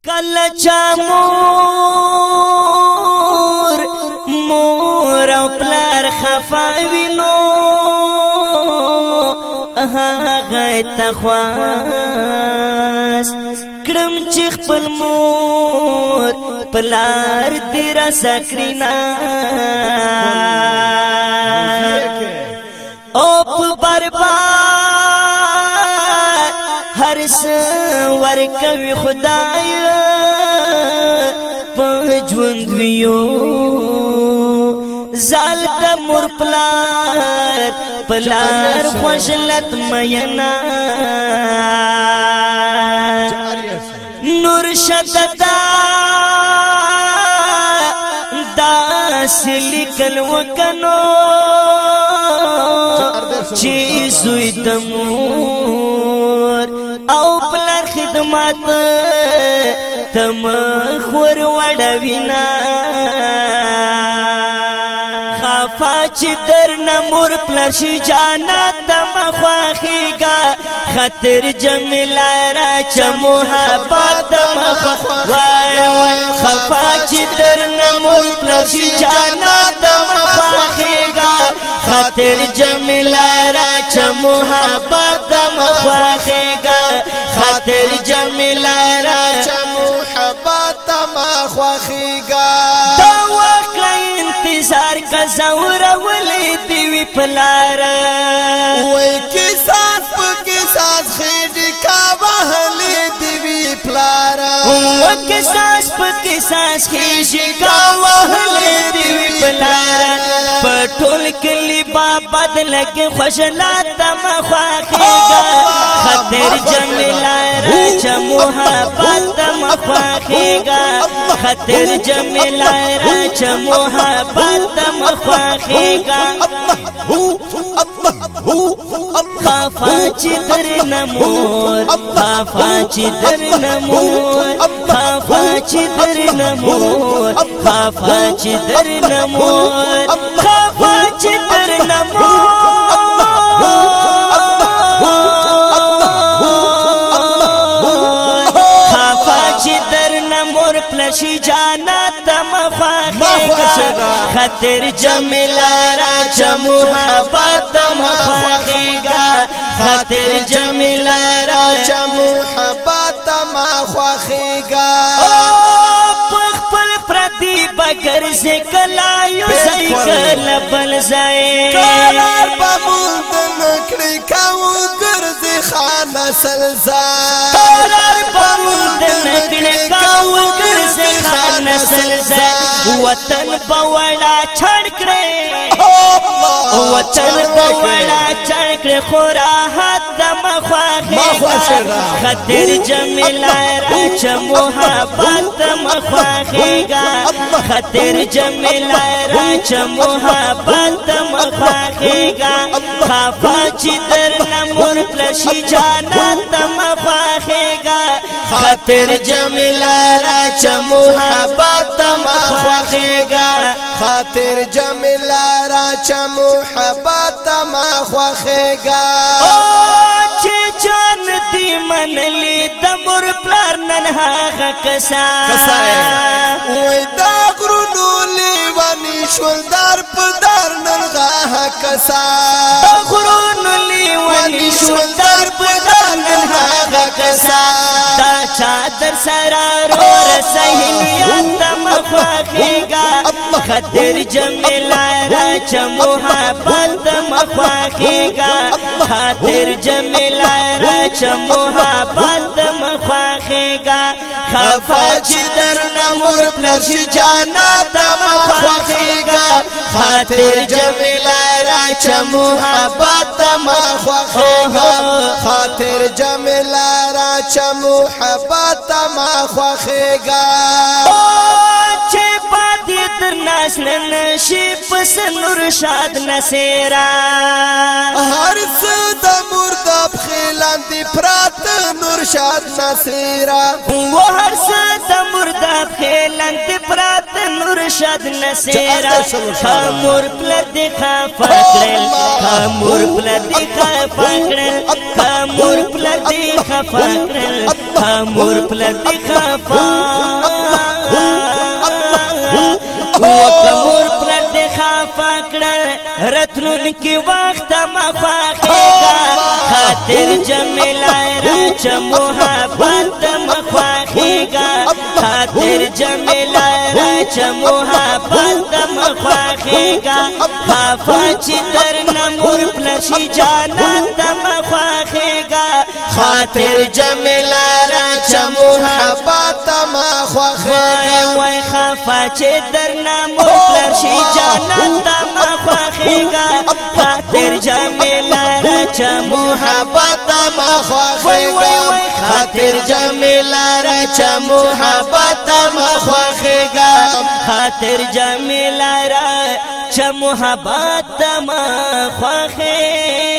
کلچا مور او پلار خفاوینو هغه تخواس کرم چې خپل مور پلار دې را سکرینا او برباد هر څه ورکوي خدای په ژوند ویو زال د مور پلار خوشلت مینا نور شددا داس لیکل وکنو چی زوی د مور او پلار خدمت تم خور وړوینا خفا چې در نمور پلار شي جانات تم خواخیگا خطر جمیلا را چ محبت تم وای خفا چې در نمور پلار شي جانات تم خواخیگا خطر جمیلا را چ محبت تم خواخیگا خطر جمیلا را چ محبت تم خواخیگا دا وکړه انتظار کا زور ولې دی وی پلار وای کی ساس پکې ساس خېډ کا وهلې دی وی پلار وای کی ساس پکې ساس خېډ کا وهلې دی وی پلار پټول کلی بابا دلګ خوشلات تم خواخیگا خطر جمیلا را چ محبت تم خواخیگا خطر جمیلا را چ محبت تم خواخیگا خافا چې در نمور خافا چې در نمور خافا چې در نمور خافا چې در نمور خافا چې در نمور پلشی جانات تم خواخیگا خطر جمیلا را چ محبت تم خواخیگا خطر جمیلا را چ محبت تم خواخیگا پخپل پردی بگر سے کلایو زی کل بل زی قرار بموند نکڑی کاؤ گرزی خانہ سلزا قرار بموند نکڑی کاؤ گرزی خانہ سلزا وطن بوڑا چھڑ کرے وطن بوڑا چھڑ کرے خورا حد دم خواخیگا خطر جمیلا را چ محبت تم خواخیگا خطر جمیلا را چ محبت تم خواخیگا خافا چې در نمور پلشی جانات تم خواخیگا خطر جمیلا را چ محبت تم خواخیگا خاطر جمیلا را چ محبت تم خواخیگا چې جان دی منلی د مور پلار نن هغه کسا وای دا غرونو لیوانی شولدار پدار نن هغه کسا غرونو لیوانی شولدار پدار نن هغه کسا دا چادر سرارو رسهلیات تم خواخیگا خطر جمیلا را چ محبت تم خواخیگا خاطر جمیلا را چ محبت تم خواخیگا خفا چې در نمور پلشی جانات تم خواخیگا خاطر جمیلا را چ محبت تم خواخیگا خاطر جمیلا را چ محبت تم خواخیگا چې پاتې در ناس نشي پس نور شاد نسیرا هر څه د مرداب خلاندې پرات نور شاد نسیرا و هر څه د مرداب خلاندې پرات نور ارشد نصیرا خامور پلد خفاکرل خامور پلد خفاکرل خامور پلد خفاکرل خامور پلد خفاکرل وکمور پلد خفاکرل رتلون کی وقت مخواخیگا خاطر جمیلا راچ محبت مخواخیگا خاطر جمیلا راچ محبت مخواخیگا خافا چی در نمور پلشی جانت مخواخیگا خاطر جمیلا راچ محبت مخواخیگا وای خافا چی در نمور پلشی جانت مخواخیگا خاطر جمیلا راچ محبت مخواخیگا خاطر جمیلا راچ محبت مخواخیگا خاطر جمیلا راچ محبت مخواخیگا